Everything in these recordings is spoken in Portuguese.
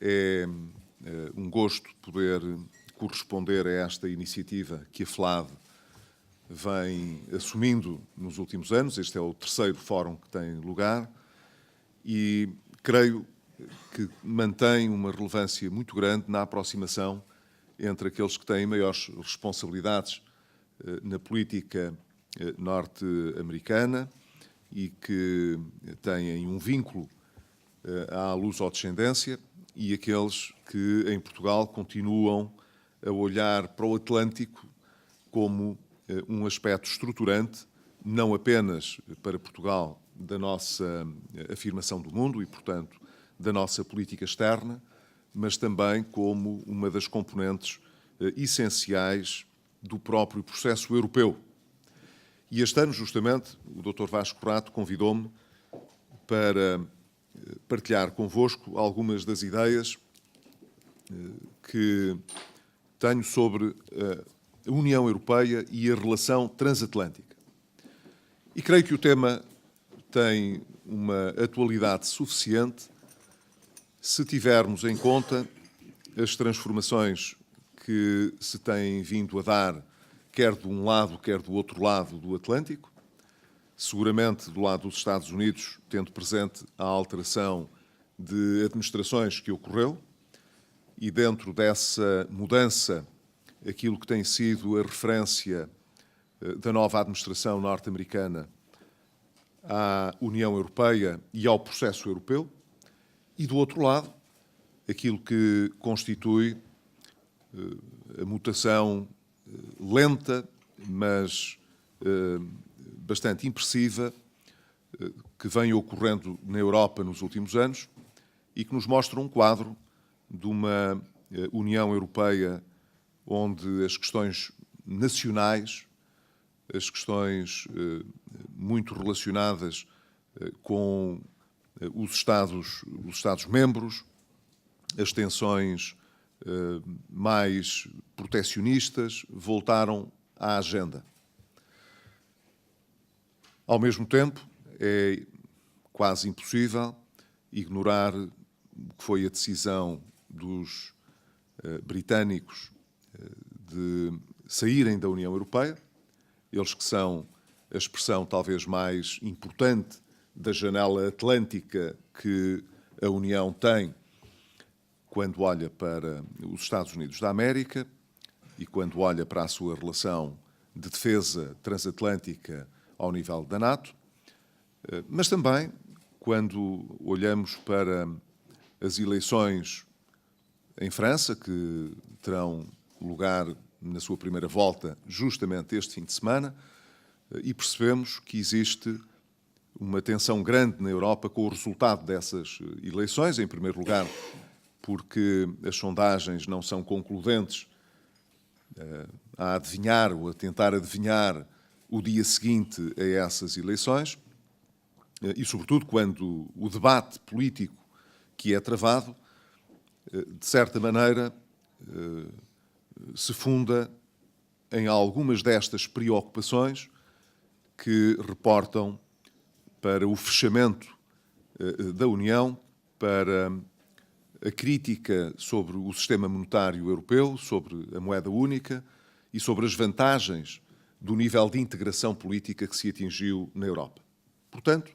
É um gosto poder corresponder a esta iniciativa que a FLAD vem assumindo nos últimos anos. Este é o terceiro fórum que tem lugar e creio que mantém uma relevância muito grande na aproximação entre aqueles que têm maiores responsabilidades na política norte-americana e que têm um vínculo à lusodescendência e aqueles que, em Portugal, continuam a olhar para o Atlântico como um aspecto estruturante, não apenas para Portugal, da nossa afirmação do mundo e, portanto, da nossa política externa, mas também como uma das componentes essenciais do próprio processo europeu. E este ano, justamente, o Dr. Vasco Rato convidou-me para partilhar convosco algumas das ideias que tenho sobre a União Europeia e a relação transatlântica. E creio que o tema tem uma atualidade suficiente se tivermos em conta as transformações que se têm vindo a dar, quer de um lado, quer do outro lado do Atlântico, seguramente do lado dos Estados Unidos, tendo presente a alteração de administrações que ocorreu, e dentro dessa mudança, aquilo que tem sido a referência da nova administração norte-americana à União Europeia e ao processo europeu, e do outro lado, aquilo que constitui a mutação lenta, mas bastante impressiva, que vem ocorrendo na Europa nos últimos anos e que nos mostra um quadro de uma União Europeia onde as questões nacionais, as questões muito relacionadas com os Estados-membros, as tensões mais protecionistas voltaram à agenda. Ao mesmo tempo, é quase impossível ignorar o que foi a decisão dos britânicos de saírem da União Europeia, eles que são a expressão talvez mais importante da janela atlântica que a União tem quando olha para os Estados Unidos da América e quando olha para a sua relação de defesa transatlântica ao nível da NATO, mas também quando olhamos para as eleições em França, que terão lugar na sua primeira volta justamente este fim de semana, e percebemos que existe uma tensão grande na Europa com o resultado dessas eleições, em primeiro lugar porque as sondagens não são concludentes a adivinhar ou a tentar adivinhar o dia seguinte a essas eleições, e sobretudo quando o debate político que é travado, de certa maneira, se funda em algumas destas preocupações que reportam para o fechamento da União, para a crítica sobre o sistema monetário europeu, sobre a moeda única e sobre as vantagens do nível de integração política que se atingiu na Europa. Portanto,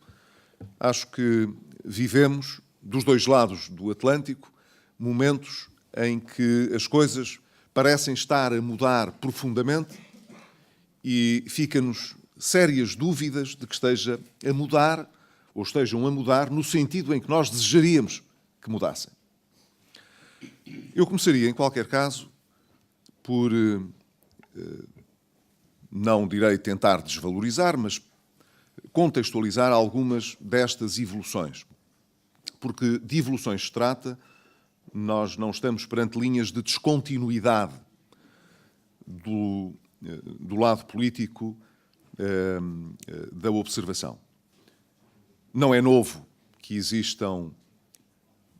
acho que vivemos, dos dois lados do Atlântico, momentos em que as coisas parecem estar a mudar profundamente e fica-nos sérias dúvidas de que esteja a mudar ou estejam a mudar no sentido em que nós desejaríamos que mudassem. Eu começaria, em qualquer caso, por, não direi tentar desvalorizar, mas contextualizar algumas destas evoluções. Porque de evoluções se trata, nós não estamos perante linhas de descontinuidade do lado político da observação. Não é novo que existam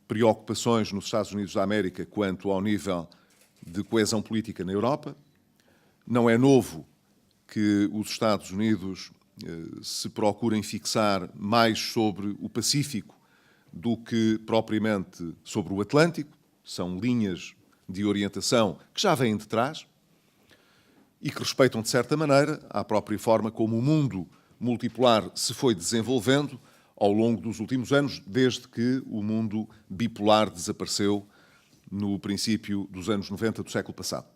preocupações nos Estados Unidos da América quanto ao nível de coesão política na Europa. Não é novo que os Estados Unidos se procurem fixar mais sobre o Pacífico do que propriamente sobre o Atlântico. São linhas de orientação que já vêm de trás e que respeitam, de certa maneira, a própria forma como o mundo multipolar se foi desenvolvendo ao longo dos últimos anos, desde que o mundo bipolar desapareceu no princípio dos anos 90 do século passado.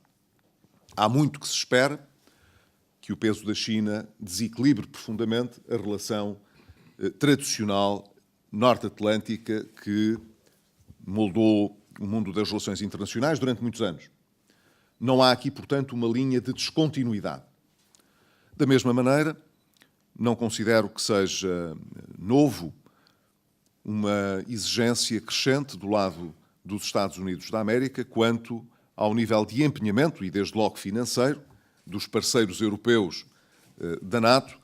Há muito que se espera que o peso da China desequilibre profundamente a relação tradicional norte-atlântica que moldou o mundo das relações internacionais durante muitos anos. Não há aqui, portanto, uma linha de descontinuidade. Da mesma maneira, não considero que seja novo uma exigência crescente do lado dos Estados Unidos da América quanto ao nível de empenhamento, e desde logo financeiro, dos parceiros europeus da NATO,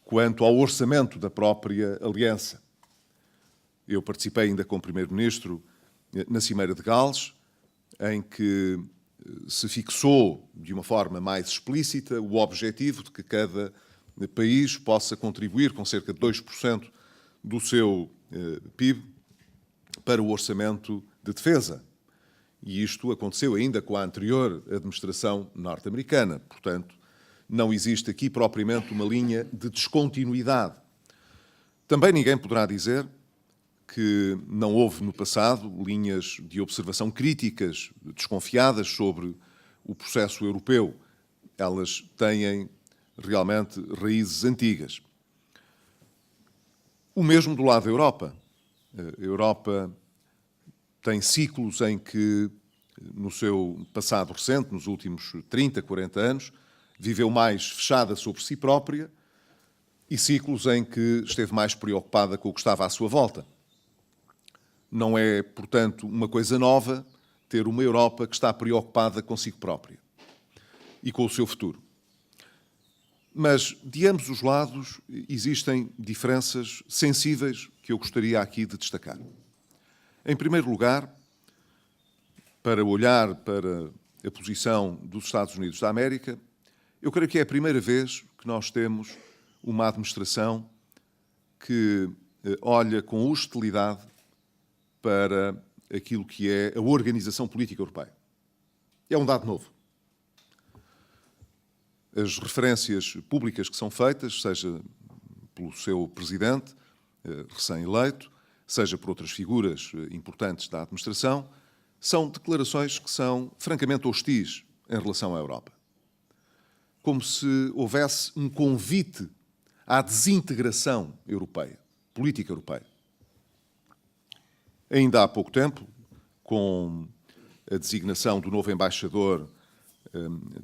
quanto ao orçamento da própria aliança. Eu participei ainda como Primeiro-Ministro na Cimeira de Gales, em que se fixou de uma forma mais explícita o objetivo de que cada país possa contribuir com cerca de 2% do seu PIB para o orçamento de defesa. E isto aconteceu ainda com a anterior administração norte-americana. Portanto, não existe aqui propriamente uma linha de descontinuidade. Também ninguém poderá dizer que não houve no passado linhas de observação críticas, desconfiadas sobre o processo europeu. Elas têm realmente raízes antigas. O mesmo do lado da Europa. A Europa tem ciclos em que, no seu passado recente, nos últimos 30, 40 anos, viveu mais fechada sobre si própria e ciclos em que esteve mais preocupada com o que estava à sua volta. Não é, portanto, uma coisa nova ter uma Europa que está preocupada consigo própria e com o seu futuro. Mas, de ambos os lados, existem diferenças sensíveis que eu gostaria aqui de destacar. Em primeiro lugar, para olhar para a posição dos Estados Unidos da América, eu creio que é a primeira vez que nós temos uma administração que olha com hostilidade para aquilo que é a organização política europeia. É um dado novo. As referências públicas que são feitas, seja pelo seu presidente recém-eleito, seja por outras figuras importantes da administração, são declarações que são francamente hostis em relação à Europa. Como se houvesse um convite à desintegração europeia, política europeia. Ainda há pouco tempo, com a designação do novo embaixador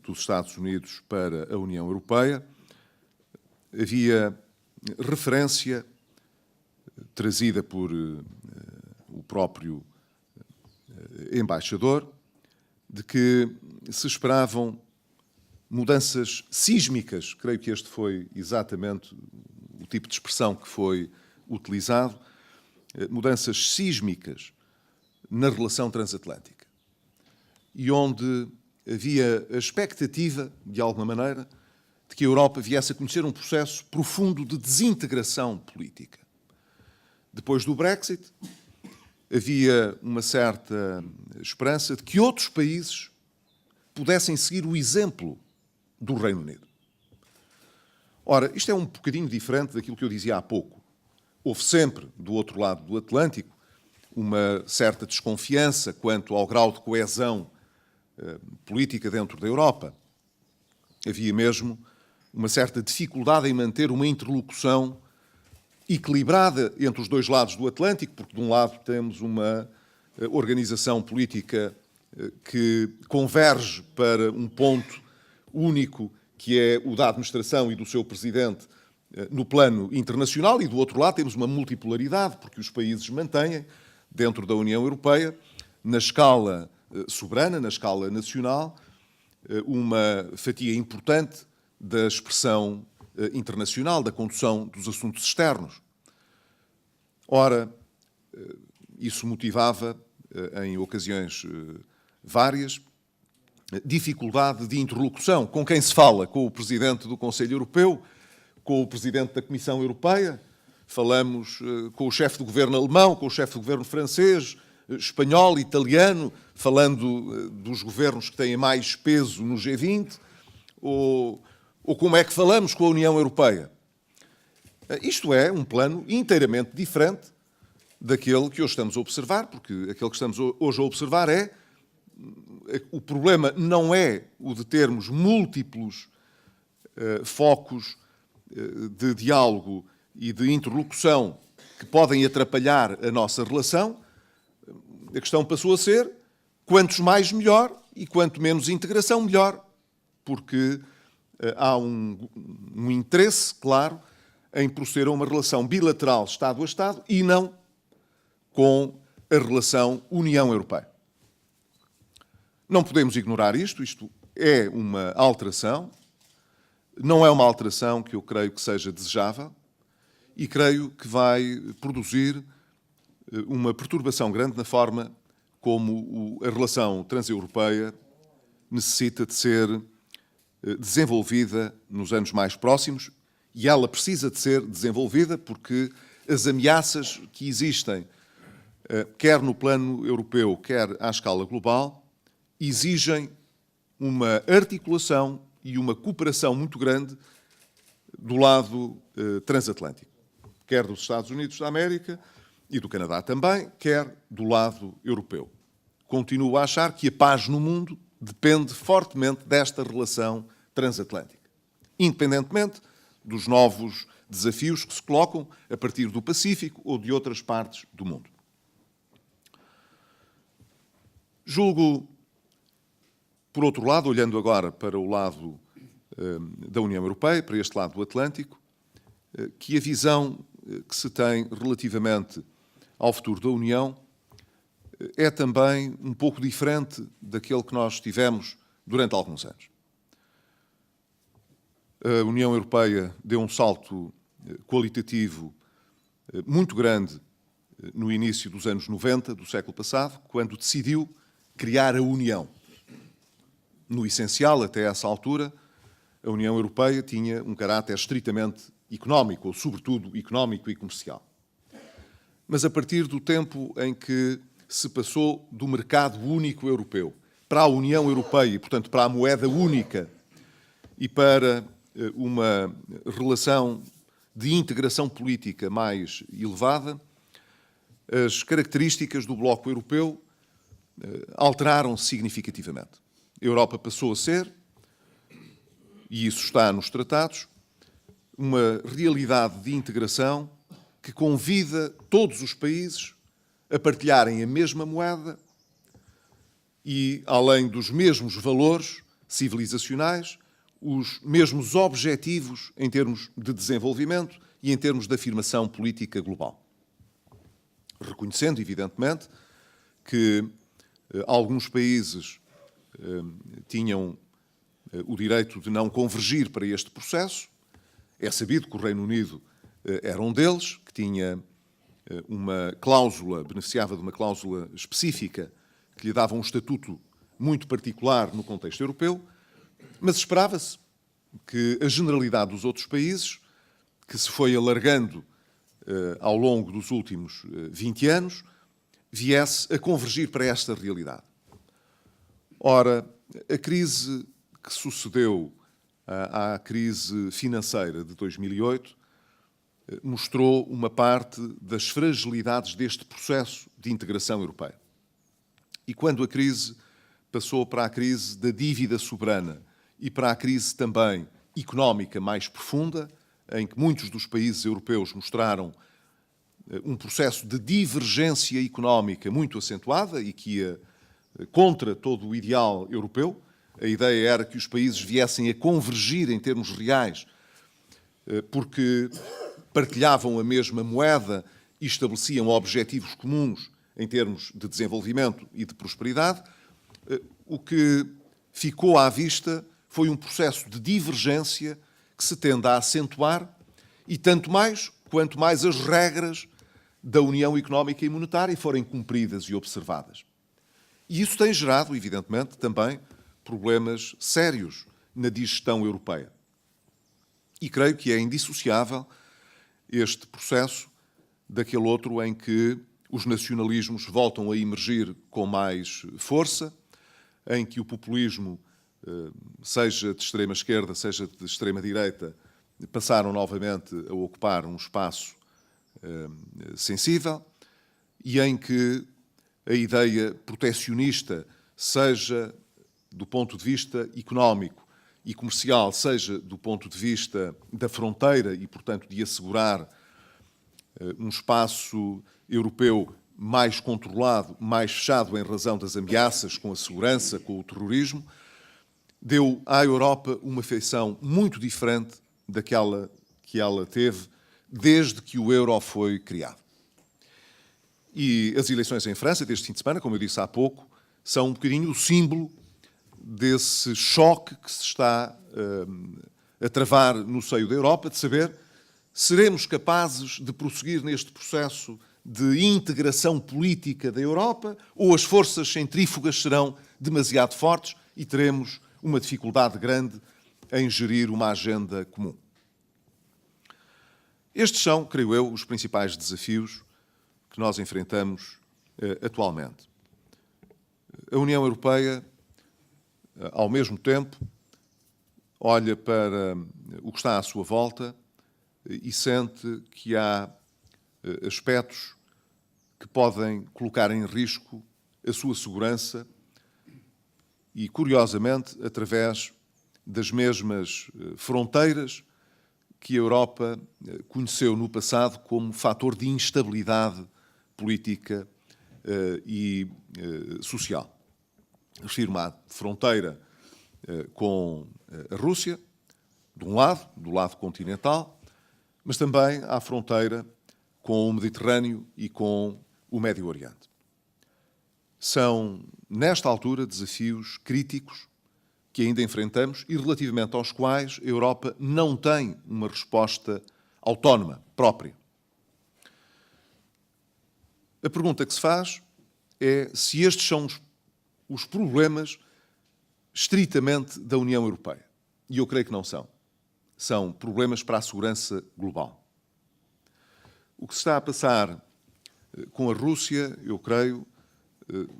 dos Estados Unidos para a União Europeia, havia referência trazida por o próprio embaixador de que se esperavam mudanças sísmicas, creio que este foi exatamente o tipo de expressão que foi utilizado, mudanças sísmicas na relação transatlântica. E onde havia a expectativa, de alguma maneira, de que a Europa viesse a conhecer um processo profundo de desintegração política. Depois do Brexit, havia uma certa esperança de que outros países pudessem seguir o exemplo do Reino Unido. Ora, isto é um bocadinho diferente daquilo que eu dizia há pouco. Houve sempre, do outro lado do Atlântico, uma certa desconfiança quanto ao grau de coesão política dentro da Europa. Havia mesmo uma certa dificuldade em manter uma interlocução equilibrada entre os dois lados do Atlântico, porque de um lado temos uma organização política que converge para um ponto único, que é o da administração e do seu presidente no plano internacional, e do outro lado temos uma multipolaridade, porque os países mantêm, dentro da União Europeia, na escala soberana, na escala nacional, uma fatia importante da expressão internacional, da condução dos assuntos externos. Ora, isso motivava, em ocasiões várias, dificuldade de interlocução. Com quem se fala? Com o Presidente do Conselho Europeu? Com o Presidente da Comissão Europeia? falamos com o chefe do governo alemão, com o chefe do governo francês, espanhol, italiano, falando dos governos que têm mais peso no G20, ou como é que falamos com a União Europeia. Isto é um plano inteiramente diferente daquele que hoje estamos a observar, porque aquele que estamos hoje a observar o problema não é o de termos múltiplos focos de diálogo e de interlocução que podem atrapalhar a nossa relação. A questão passou a ser quantos mais melhor e quanto menos integração melhor, porque há um interesse claro em proceder a uma relação bilateral Estado a Estado e não com a relação União Europeia. Não podemos ignorar isto é uma alteração, não é uma alteração que eu creio que seja desejável e creio que vai produzir uma perturbação grande na forma como a relação transeuropeia necessita de ser desenvolvida nos anos mais próximos, e ela precisa de ser desenvolvida porque as ameaças que existem, quer no plano europeu, quer à escala global, exigem uma articulação e uma cooperação muito grande do lado transatlântico, quer dos Estados Unidos da América e do Canadá também, quer do lado europeu. Continuo a achar que a paz no mundo depende fortemente desta relação transatlântica, independentemente dos novos desafios que se colocam a partir do Pacífico ou de outras partes do mundo. Julgo, por outro lado, olhando agora para o lado da União Europeia, para este lado do Atlântico, que a visão que se tem relativamente ao futuro da União é também um pouco diferente daquele que nós tivemos durante alguns anos. A União Europeia deu um salto qualitativo muito grande no início dos anos 90 do século passado, quando decidiu criar a União. No essencial, até essa altura, a União Europeia tinha um caráter estritamente económico, ou sobretudo económico e comercial. Mas a partir do tempo em que se passou do mercado único europeu para a União Europeia, e, portanto, para a moeda única e para uma relação de integração política mais elevada, as características do bloco europeu alteraram-se significativamente. A Europa passou a ser, e isso está nos tratados, uma realidade de integração que convida todos os países a partilharem a mesma moeda e, além dos mesmos valores civilizacionais, os mesmos objetivos em termos de desenvolvimento e em termos de afirmação política global. Reconhecendo, evidentemente, que alguns países tinham o direito de não convergir para este processo. É sabido que o Reino Unido era um deles, que tinha uma cláusula, beneficiava de uma cláusula específica que lhe dava um estatuto muito particular no contexto europeu, mas esperava-se que a generalidade dos outros países, que se foi alargando ao longo dos últimos 20 anos, viesse a convergir para esta realidade. Ora, a crise que sucedeu à crise financeira de 2008 mostrou uma parte das fragilidades deste processo de integração europeia. E quando a crise passou para a crise da dívida soberana e para a crise também económica mais profunda, em que muitos dos países europeus mostraram um processo de divergência económica muito acentuada e que ia contra todo o ideal europeu. A ideia era que os países viessem a convergir em termos reais porque partilhavam a mesma moeda e estabeleciam objetivos comuns em termos de desenvolvimento e de prosperidade. O que ficou à vista foi um processo de divergência que se tende a acentuar e tanto mais quanto mais as regras da União Económica e Monetária forem cumpridas e observadas. E isso tem gerado, evidentemente, também problemas sérios na digestão europeia. E creio que é indissociável este processo daquele outro em que os nacionalismos voltam a emergir com mais força, em que o populismo, seja de extrema-esquerda, seja de extrema-direita, passaram novamente a ocupar um espaço sensível, e em que a ideia protecionista, seja do ponto de vista económico e comercial, seja do ponto de vista da fronteira e, portanto, de assegurar um espaço europeu mais controlado, mais fechado em razão das ameaças com a segurança, com o terrorismo, deu à Europa uma feição muito diferente daquela que ela teve desde que o euro foi criado. E as eleições em França, deste fim de semana, como eu disse há pouco, são um bocadinho o símbolo desse choque que se está a travar no seio da Europa, de saber: seremos capazes de prosseguir neste processo de integração política da Europa, ou as forças centrífugas serão demasiado fortes e teremos uma dificuldade grande em gerir uma agenda comum? Estes são, creio eu, os principais desafios que nós enfrentamos atualmente. A União Europeia, ao mesmo tempo, olha para o que está à sua volta e sente que há aspectos que podem colocar em risco a sua segurança e, curiosamente, através das mesmas fronteiras que a Europa conheceu no passado como fator de instabilidade política e social. Refiro-me à fronteira com a Rússia, de um lado, do lado continental, mas também à fronteira com o Mediterrâneo e com o Médio Oriente. São, nesta altura, desafios críticos que ainda enfrentamos e relativamente aos quais a Europa não tem uma resposta autónoma, própria. A pergunta que se faz é se estes são os problemas estritamente da União Europeia. E eu creio que não são. São problemas para a segurança global. O que se está a passar com a Rússia, eu creio,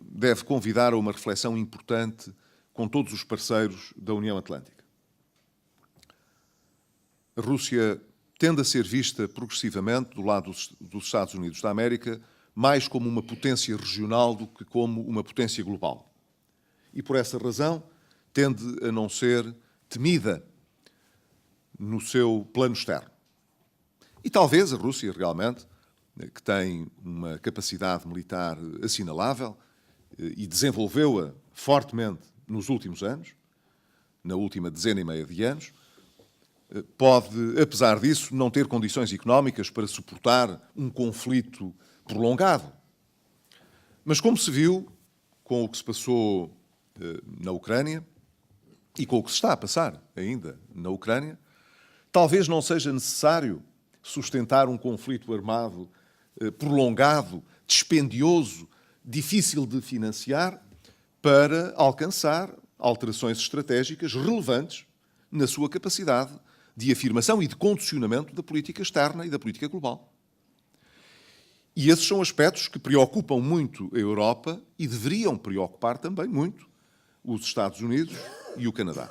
deve convidar a uma reflexão importante com todos os parceiros da União Atlântica. A Rússia tende a ser vista progressivamente, do lado dos Estados Unidos da América, mais como uma potência regional do que como uma potência global. E, por essa razão, tende a não ser temida no seu plano externo. E talvez a Rússia, realmente, que tem uma capacidade militar assinalável e desenvolveu-a fortemente nos últimos anos, na última dezena e meia de anos, pode, apesar disso, não ter condições económicas para suportar um conflito prolongado. Mas, como se viu com o que se passou na Ucrânia e com o que se está a passar ainda na Ucrânia, talvez não seja necessário sustentar um conflito armado prolongado, dispendioso, difícil de financiar, para alcançar alterações estratégicas relevantes na sua capacidade de afirmação e de condicionamento da política externa e da política global. E esses são aspectos que preocupam muito a Europa e deveriam preocupar também muito os Estados Unidos e o Canadá.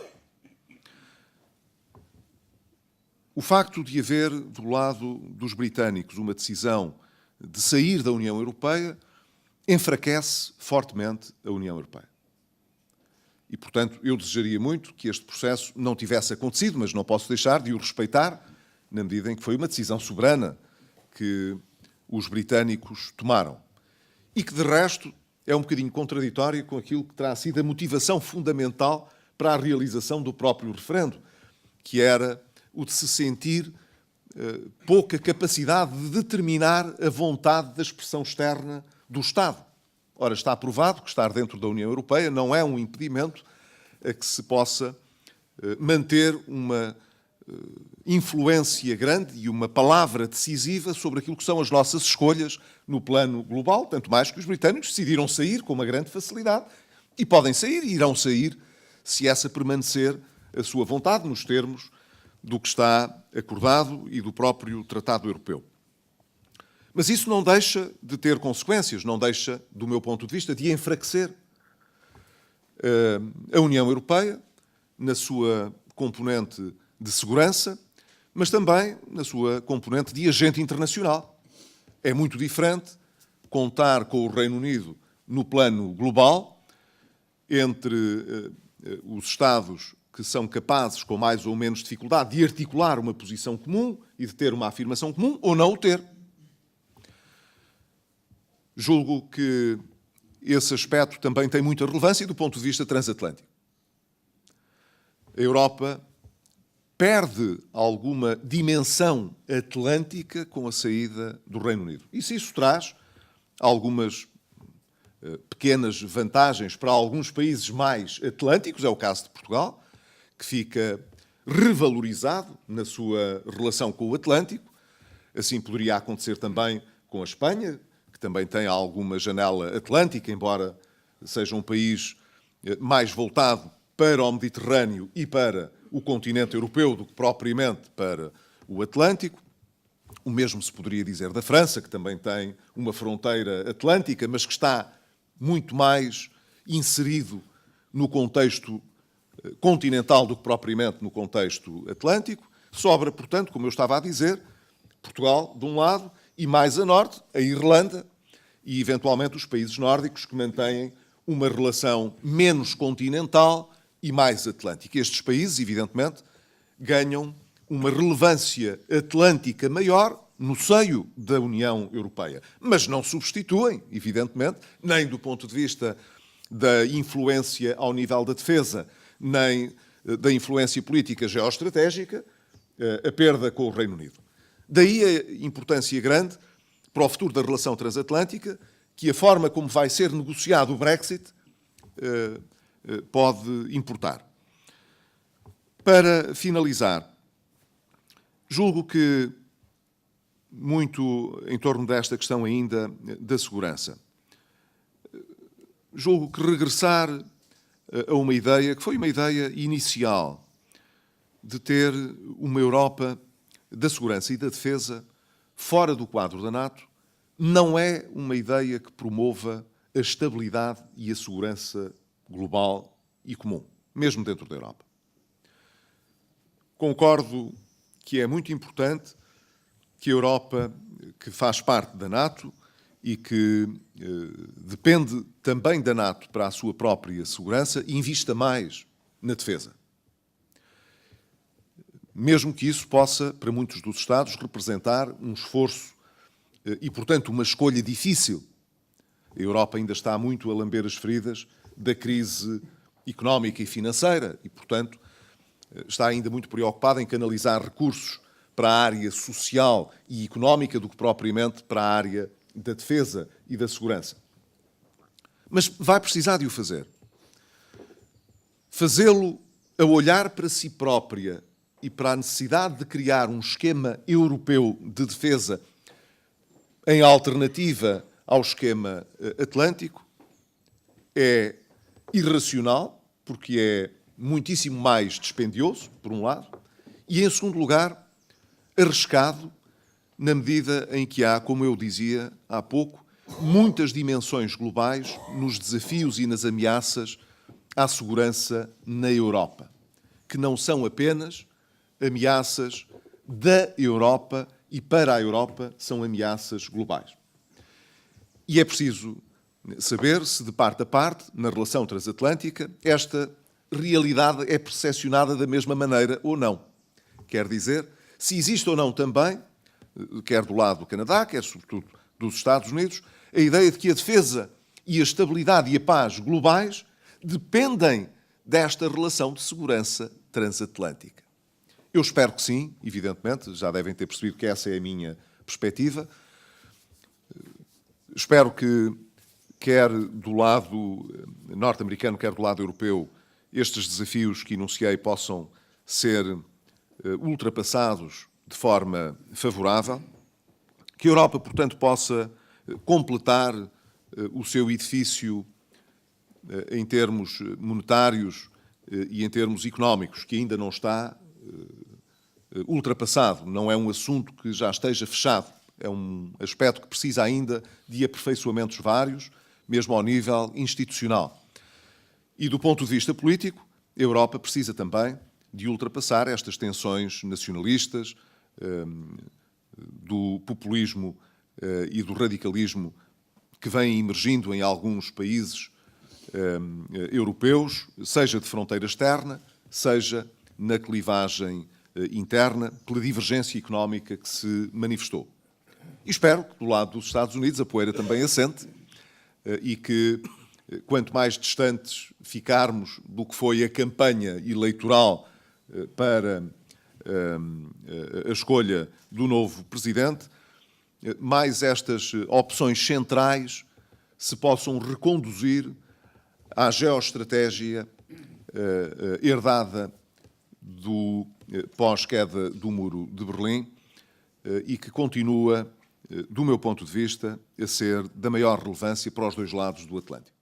O facto de haver, do lado dos britânicos, uma decisão de sair da União Europeia enfraquece fortemente a União Europeia. E, portanto, eu desejaria muito que este processo não tivesse acontecido, mas não posso deixar de o respeitar, na medida em que foi uma decisão soberana que os britânicos tomaram. E que, de resto, é um bocadinho contraditória com aquilo que terá sido a motivação fundamental para a realização do próprio referendo, que era o de se sentir pouca capacidade de determinar a vontade da expressão externa do Estado. Ora, está provado que estar dentro da União Europeia não é um impedimento a que se possa manter uma influência grande e uma palavra decisiva sobre aquilo que são as nossas escolhas no plano global, tanto mais que os britânicos decidiram sair com uma grande facilidade e podem sair e irão sair se essa permanecer a sua vontade nos termos do que está acordado e do próprio Tratado Europeu. Mas isso não deixa de ter consequências, não deixa, do meu ponto de vista, de enfraquecer a União Europeia na sua componente de segurança, mas também na sua componente de agente internacional. É muito diferente contar com o Reino Unido no plano global, entre os Estados que são capazes, com mais ou menos dificuldade, de articular uma posição comum e de ter uma afirmação comum, ou não o ter. Julgo que esse aspecto também tem muita relevância do ponto de vista transatlântico. A Europa perde alguma dimensão atlântica com a saída do Reino Unido. E se isso traz algumas pequenas vantagens para alguns países mais atlânticos, é o caso de Portugal, que fica revalorizado na sua relação com o Atlântico. Assim poderia acontecer também com a Espanha, que também tem alguma janela atlântica, embora seja um país mais voltado para o Mediterrâneo e para o continente europeu do que propriamente para o Atlântico. O mesmo se poderia dizer da França, que também tem uma fronteira atlântica, mas que está muito mais inserido no contexto continental do que propriamente no contexto atlântico. Sobra, portanto, como eu estava a dizer, Portugal, de um lado, e mais a norte, a Irlanda e, eventualmente, os países nórdicos que mantêm uma relação menos continental e mais atlântica. Estes países, evidentemente, ganham uma relevância atlântica maior no seio da União Europeia. Mas não substituem, evidentemente, nem do ponto de vista da influência ao nível da defesa, nem da influência política geoestratégica, a perda com o Reino Unido. Daí a importância grande para o futuro da relação transatlântica, que a forma como vai ser negociado o Brexit pode importar. Para finalizar, julgo que muito em torno desta questão ainda da segurança. Julgo que regressar a uma ideia, que foi uma ideia inicial, de ter uma Europa da segurança e da defesa fora do quadro da NATO, não é uma ideia que promova a estabilidade e a segurança global e comum, mesmo dentro da Europa. Concordo que é muito importante que a Europa, que faz parte da NATO e que depende também da NATO para a sua própria segurança, invista mais na defesa. Mesmo que isso possa, para muitos dos Estados, representar um esforço e, portanto, uma escolha difícil. A Europa ainda está muito a lamber as feridas da crise económica e financeira e, portanto, está ainda muito preocupada em canalizar recursos para a área social e económica do que propriamente para a área da defesa e da segurança. Mas vai precisar de o fazer. Fazê-lo a olhar para si própria e para a necessidade de criar um esquema europeu de defesa em alternativa ao esquema atlântico é irracional, porque é muitíssimo mais dispendioso, por um lado, e, em segundo lugar, arriscado, na medida em que há, como eu dizia há pouco, muitas dimensões globais nos desafios e nas ameaças à segurança na Europa, que não são apenas ameaças da Europa e para a Europa, são ameaças globais. E é preciso saber se, de parte a parte, na relação transatlântica, esta realidade é percepcionada da mesma maneira ou não. Quer dizer, se existe ou não também, quer do lado do Canadá, quer sobretudo dos Estados Unidos, a ideia de que a defesa e a estabilidade e a paz globais dependem desta relação de segurança transatlântica. Eu espero que sim, evidentemente, já devem ter percebido que essa é a minha perspectiva. Espero que, quer do lado norte-americano, quer do lado europeu, estes desafios que enunciei possam ser ultrapassados de forma favorável, que a Europa, portanto, possa completar o seu edifício em termos monetários e em termos económicos, que ainda não está ultrapassado, não é um assunto que já esteja fechado. É um aspecto que precisa ainda de aperfeiçoamentos vários, mesmo ao nível institucional. E do ponto de vista político, a Europa precisa também de ultrapassar estas tensões nacionalistas, do populismo e do radicalismo que vêm emergindo em alguns países europeus, seja de fronteira externa, seja na clivagem interna, pela divergência económica que se manifestou. E espero que, do lado dos Estados Unidos, a poeira também assente e que, quanto mais distantes ficarmos do que foi a campanha eleitoral para a escolha do novo presidente, mais estas opções centrais se possam reconduzir à geoestratégia herdada do pós-queda do Muro de Berlim e que continua, do meu ponto de vista, a ser da maior relevância para os dois lados do Atlântico.